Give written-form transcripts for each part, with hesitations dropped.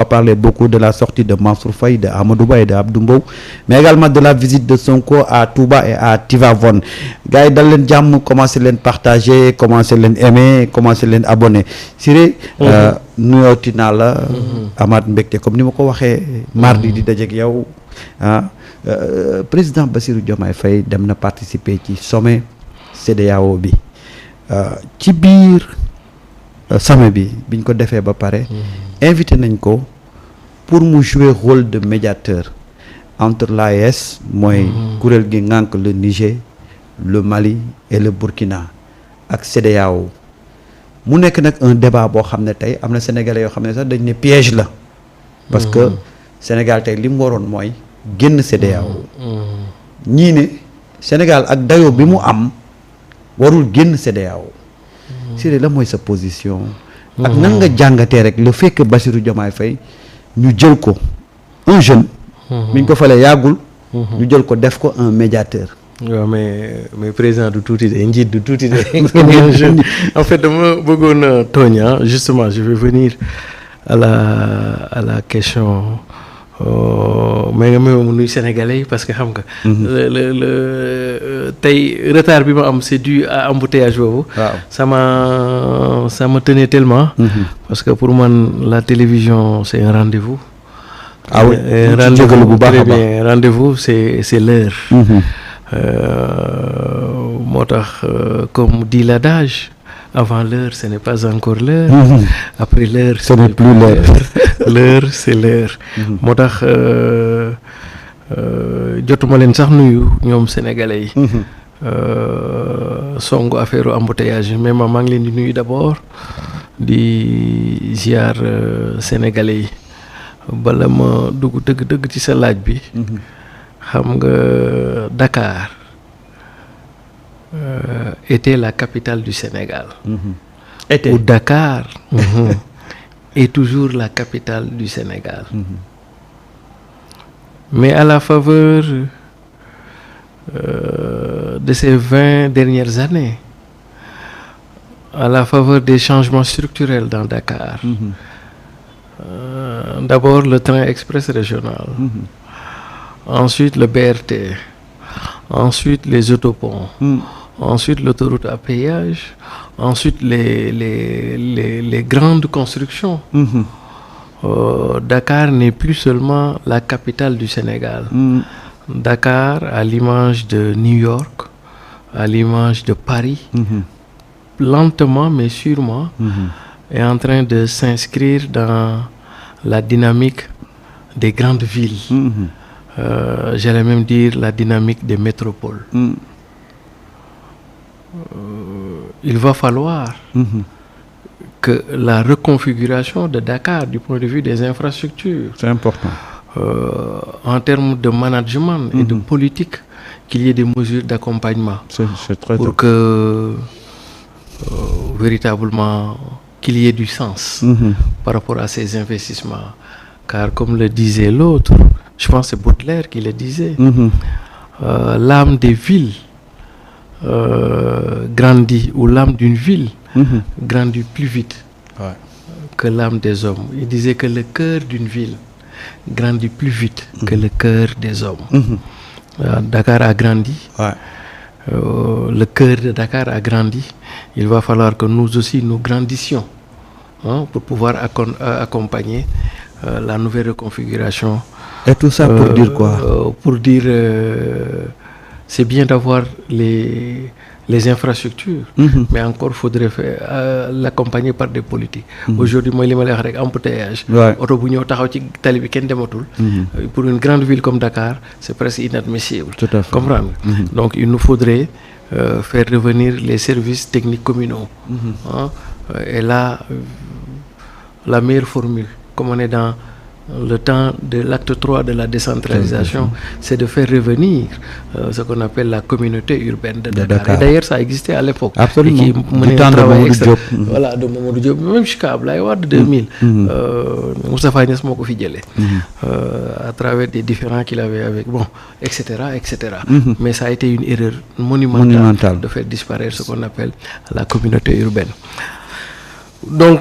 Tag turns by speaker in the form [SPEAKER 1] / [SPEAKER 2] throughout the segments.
[SPEAKER 1] a parlé beaucoup de la sortie de Mansour Faye, de Amadou Ba et de Abdou Mbow, mais également de la visite de Sonko à Touba et à Tivaouane. Gars yi dal leen jàmm, commencé leen partager, commencé leen aimer, commencé leen abonner. Siré nuyooti naa la amaat mbégte comme ni ma ko waxee mardi di dajeek yow président Bassirou Diomaye Faye dem na participer ci sommet CEDEAO bi ci biir sommet bi biñ ko defee ba pare invité nañ ko pour mu jouer rôle de médiateur entre l'AES mooy kuréel gi ngànk le Niger, le Mali et le Burkina ak CEDEAO mu nekk nag un débat boo xam ne tey am na sénégalais yoo xam ne sax dañ ne piège la parce que Sénégal tey li mu waroon mooy génn CEDEAO ñii ne Sénégal ak dayo bi mu am warul génn CEDEAO Siré la mooy sa position ak nan nga jàngatee rek le fait que Bassirou Diomaye Faye ñu jël ko un jeune biñ ko falee yàggul ñu jël ko def ko un médiateur.
[SPEAKER 2] waaw mais président du tuuti de njiit du tuuti de jeune en fait dama bëggoon tooñ justement je vais venir à la question mais nga may mu nuy sénégalais yi parce que xam nga le tey retard bi ma am c'est dû à embouteillage boobu. waaw ça me tenait tellement parce que pour man la télévision c'est un rendez-vous.
[SPEAKER 1] Ah oui,
[SPEAKER 2] rendez-vous très bien, rendez-vous c'est l'heure. moo tax comme dit l'adage, avant l'heure ce n'est pas encore l'heure, après l'heure
[SPEAKER 1] ce n'est plus l'heure.
[SPEAKER 2] L'heure c'est l'heure. moo tax jotuma leen sax nuyu ñoom sénégalais yi. songu affaire embouteillage mais maa ngi leen di nuyu d'abord di ziar sénégalais yi bala ma dugg dëgg ci sa laaj bi. xam nga Dakar était la capitale du Sénégal. Ou Dakar est toujours la capitale du Sénégal. Mais à la faveur de ces 20 dernières années, à la faveur des changements structurels dans Dakar, d'abord le train express régional, ensuite le BRT, ensuite les autoponts, ensuite l'autoroute à péage, ensuite les grandes constructions. Dakar n'est plus seulement la capitale du Sénégal. Dakar, à l'image de New York, à l'image de Paris, lentement mais sûrement, est en train de s'inscrire dans la dynamique des grandes villes. J'allais même dire la dynamique des métropoles. Il va falloir que la reconfiguration de Dakar du point de vue des infrastructures,
[SPEAKER 1] c'est important,
[SPEAKER 2] en termes de management et de politique, qu'il y ait des mesures d'accompagnement
[SPEAKER 1] c'est très
[SPEAKER 2] pour que véritablement qu'il y ait du sens par rapport à ces investissements. Car comme le disait l'autre, je pense que c'est Baudelaire qui le disait, l'âme des villes grandit, ou l'âme d'une ville grandit plus vite que l'âme des hommes. Il disait que le cœur d'une ville grandit plus vite que le cœur des hommes. Dakar a grandi, le cœur de Dakar a grandi. Il va falloir que nous aussi nous grandissions pour pouvoir accompagner la nouvelle reconfiguration.
[SPEAKER 1] Et tout ça pour dire quoi?
[SPEAKER 2] Pour dire c'est bien d'avoir les infrastructures, mais encore faudrait l'accompagner par des politiques. Aujourd'hui mooy li ma lay wax rek embouteillage. Oto bu ñëw taxaw ci tali bi kenn dematul. Pour une grande ville comme Dakar, c'est presque inadmissible.
[SPEAKER 1] Tout à fait.
[SPEAKER 2] Comprendre nga. Donc il nous faudrait faire revenir les services techniques communaux. Et là, la meilleure formule, comme on est dans le temps de l'acte 3 de la décentralisation, c'est de faire revenir ce qu'on appelle la communauté urbaine de Dakar. Et d'ailleurs, ça existait à l'époque.
[SPEAKER 1] Absolument.
[SPEAKER 2] Et qui menait
[SPEAKER 1] Du temps
[SPEAKER 2] un
[SPEAKER 1] de
[SPEAKER 2] travail
[SPEAKER 1] Mamadou
[SPEAKER 2] extra.
[SPEAKER 1] Diop.
[SPEAKER 2] Voilà, de Mamadou Diop. Même jusqu'à Ablaye Wade 2000. Moustapha Niasse moo ko fi jëlee. À travers des différends qu'il avait avec, bon, etc., etc. Mais ça a été une erreur monumentale de faire disparaître ce qu'on appelle la communauté urbaine. donc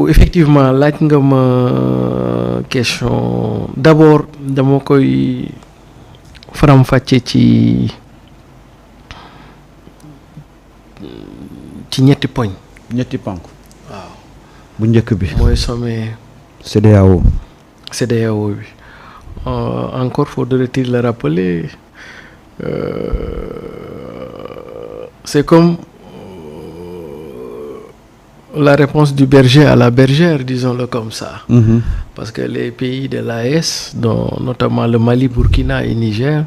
[SPEAKER 2] effectivement laaj nga ma question d'abord dama koy faram-fàcce ci ñetti poñ.
[SPEAKER 1] ñetti ponk.
[SPEAKER 2] waaw
[SPEAKER 1] bu njëkk bi.
[SPEAKER 2] mooy sommet
[SPEAKER 1] CEDEAO.
[SPEAKER 2] bi encore faudrait-il le rappeler c'est comme la réponse du berger à la bergère, disons-le comme ça. Parce que les pays de l'AES, dont notamment le Mali, Burkina et Niger,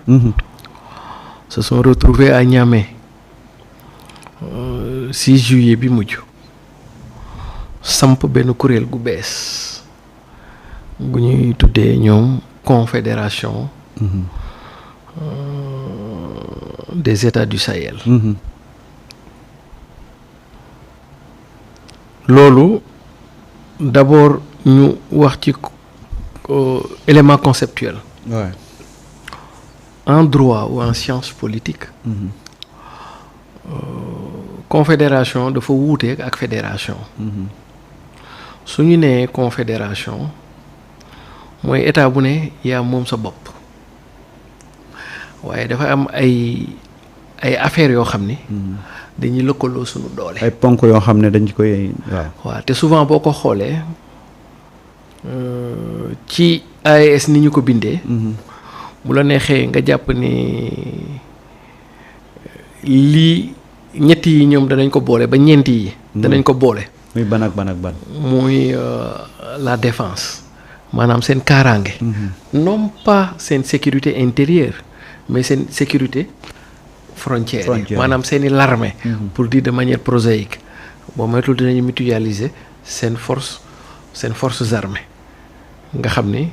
[SPEAKER 2] se sont retrouvés à Niamey 6 juillet bi mujj samp benn kuréel gu bees gu ñuy tuddee ñoom confédération des États du Sahel. loolu d'abord ñu wax ci élément conceptuel.
[SPEAKER 1] Ouais.
[SPEAKER 2] En droit ou en sciences politiques. Confédération dafa wuute ak fédération. su ñu nee confédération mooy état bu ne yaa moom sa bopp waaye dafa am ay affaires yoo xam ni. dañuy lëkkaloo suñu doole.
[SPEAKER 1] ay ponk yoo xam ne dañ koy
[SPEAKER 2] waaw te souvent boo ko xoolee ci AES ni ñu ko bindee. bu la neexee nga jàpp ni lii ñetti yi ñoom danañ ko boole ba ñeenti yi. danañ ko boole.
[SPEAKER 1] muy ban ak ban ak ban.
[SPEAKER 2] muy la défense maanaam seen kaaraange. non pas seen sécurité intérieure mais seen sécurité. frontière maanaam seeni l'armée pour dire de manière prosaïque boo moytul dinañu mutualiser seen forces armées nga xam ni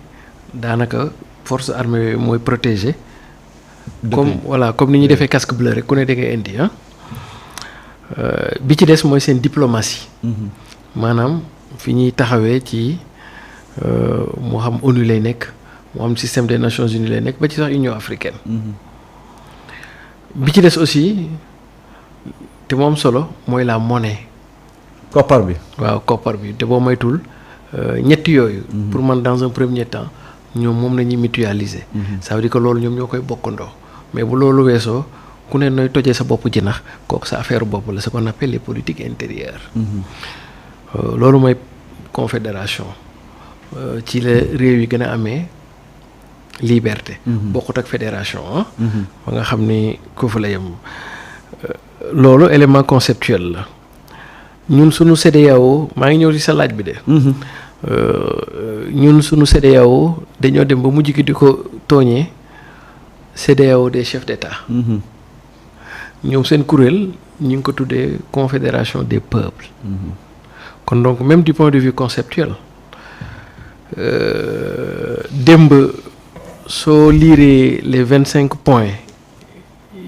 [SPEAKER 2] daanaka force armée yooyu mooy protéger comme ni ñuy defee casque bleu rek ku ne da ngay indi bi ci des mooy seen diplomatie maanaam fi ñuy taxawee ci moo xam ONU lay nekk moo xam système des Nations Unies lay nekk ba ci sax Union africaine bi ci des aussi te moom solo mooy la monnaie.
[SPEAKER 1] koppar bi.
[SPEAKER 2] waaw koppar bi te boo moytul ñetti yooyu. pour man dans un premier temps ñoom moom la ñuy mutualiser. ça veut dire que loolu ñoom ñoo koy bokkandoo mais bu loolu weesoo ku ne nooy tojee sa bopp jinax kooku sa affaire bopp la ce qu'on appelle les politiques intérieures. loolu mooy confédération ci la réew yi gën a amee. liberté. bokkut ak fédération ba nga xam ni ko fa la yem loolu élément conceptuel la ñun suñu CEDEAO maa ngi ñëw ci sa laaj bi de. ñun suñu CEDEAO dañoo dem ba mujj gi di ko tooñee CEDEAO des chefs d'État. ñoom seen kuréel ñu ngi ko tuddee confédération des peuples. kon donc même du point de vue conceptuel démb. soo liiree les 25 points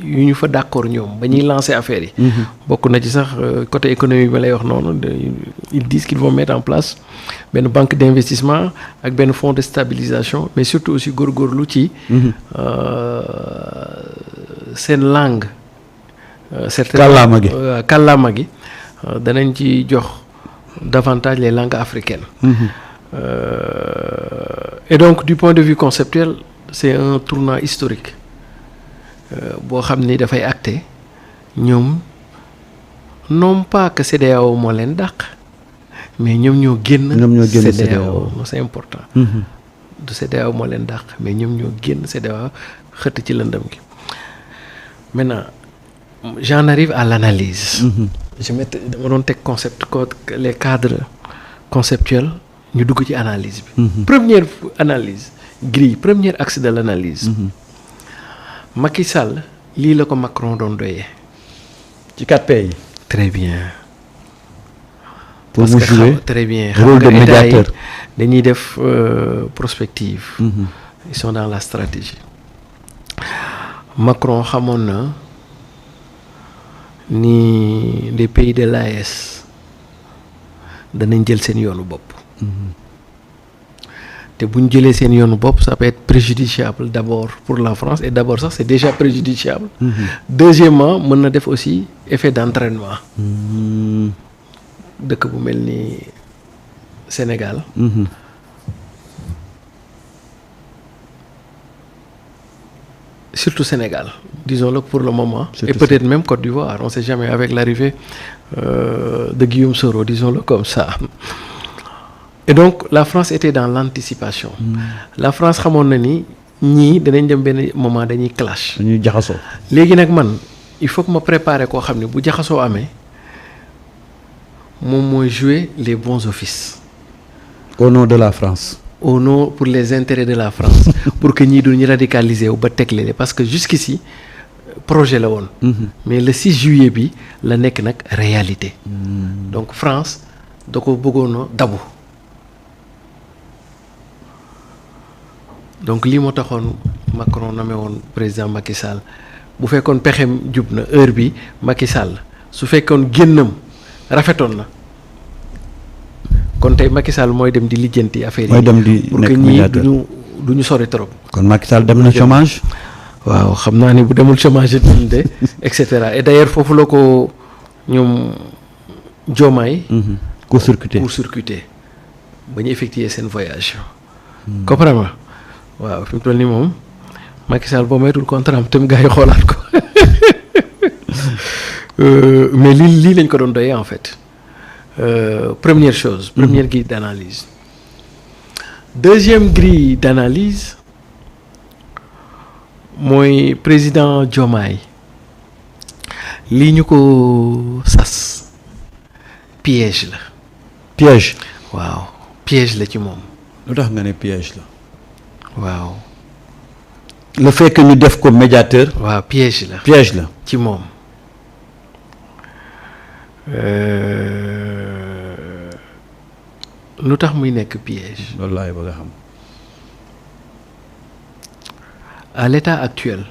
[SPEAKER 2] yu ñu fa d'accord ñoom ba ñuy lancer affaire yi. bokk na ci sax côté économique bi lay wax noonu ils disent qu'ils vont mettre en place benn banque d'investissement ak benn fonds de stabilisation mais surtout aussi góorgóorlu ci seen langue. kàllaama gi danañ ci jox davantage les langues africaines. Et donc du point de vue conceptuel c'est un tournant historique boo xam ni dafay acté ñoom non pas que CEDEAO moo leen dàq mais ñoom ñoo génn CEDEAO c'est important. du CEDEAO moo leen dàq mais ñoom ñoo génn CEDEAO xëtt ci lëndëm gi. maintenant j'en arrive à l'analyse. dama doon teg les cadres conceptuels. ñu dugg ci analyse bi. Première analyse grille premier axe de l'analyse. Macky Sall lii la ko Macron doon doyee.
[SPEAKER 1] ci 4 pays.
[SPEAKER 2] très bien.
[SPEAKER 1] pour mu jouer
[SPEAKER 2] très bien
[SPEAKER 1] rôle de médiateur.
[SPEAKER 2] dañuy def prospective. ils sont dans la stratégie. Macron xamoon na ni les pays de l'AES danañ jël seen yoonu bopp. te bu ñu jëlee seen yoonu bopp ça peut être préjudiciable d'abord pour la France et d'abord ça c'est déjà préjudiciable. Deuxièmement mën na def aussi effet d'entraînement. dëkk bu mel ni Sénégal. Surtout Sénégal, disons-le pour le moment.
[SPEAKER 1] Surtout
[SPEAKER 2] et peut-être même Côte d'Ivoire, on ne sait jamais avec l'arrivée de Guillaume Soro, disons-le comme ça. Et donc la France était dans l'anticipation. La France xamoon na ni ñii danañ dem benn moment dañuy clash.
[SPEAKER 1] dañuy jaxasoo.
[SPEAKER 2] léegi nag man il faut que ma préparer koo xam ne bu jaxasoo amee moom mooy jouer les bons offices.
[SPEAKER 1] au nom de la France.
[SPEAKER 2] au nom pour les intérêts de la France. pour que ñii duñu radicaliser wu ba teg leen parce que jusqu'ici projet la woon. mais le 6 juillet bi la nekk nag réalité. donc France da ko bëggoon a dabu. donc lii moo taxoon Macron namee woon président Macky Sall bu fekkoon pexem jub na heure bi Macky Sall su fekkoon génnam rafetoon na kon tey Macky Sall mooy dem di lijjanti affaire yi.
[SPEAKER 1] mooy dem di
[SPEAKER 2] pour que
[SPEAKER 1] nekk
[SPEAKER 2] ñii
[SPEAKER 1] médiateur
[SPEAKER 2] duñu sori trop.
[SPEAKER 1] kon Macky Sall dem na chômage.
[SPEAKER 2] waaw xam naa ni bu demul chômage de et cetera et d'ailleurs foofu la ko ñoom Diomaye. court-circuité ba ñu effectuer seen voyage. comprends nga waaw fi mu toll nii moom Macky Sall boo maytul contrat am tam gars yi xoolaat ko mais lii lañ ko doon doyee en fait première chose. première grille d'analyse. deuxième grille d'analyse mooy président Diomaye lii ñu ko sas piège la.
[SPEAKER 1] piège.
[SPEAKER 2] waaw piège la ci moom.
[SPEAKER 1] lu tax nga ne piège la.
[SPEAKER 2] waaw.
[SPEAKER 1] le fait que ñu def ko médiateur.
[SPEAKER 2] waaw piège la.
[SPEAKER 1] piège la
[SPEAKER 2] ci moom. lu tax muy nekk piège.
[SPEAKER 1] loolu laay bëgg a xam.
[SPEAKER 2] à l'état actuel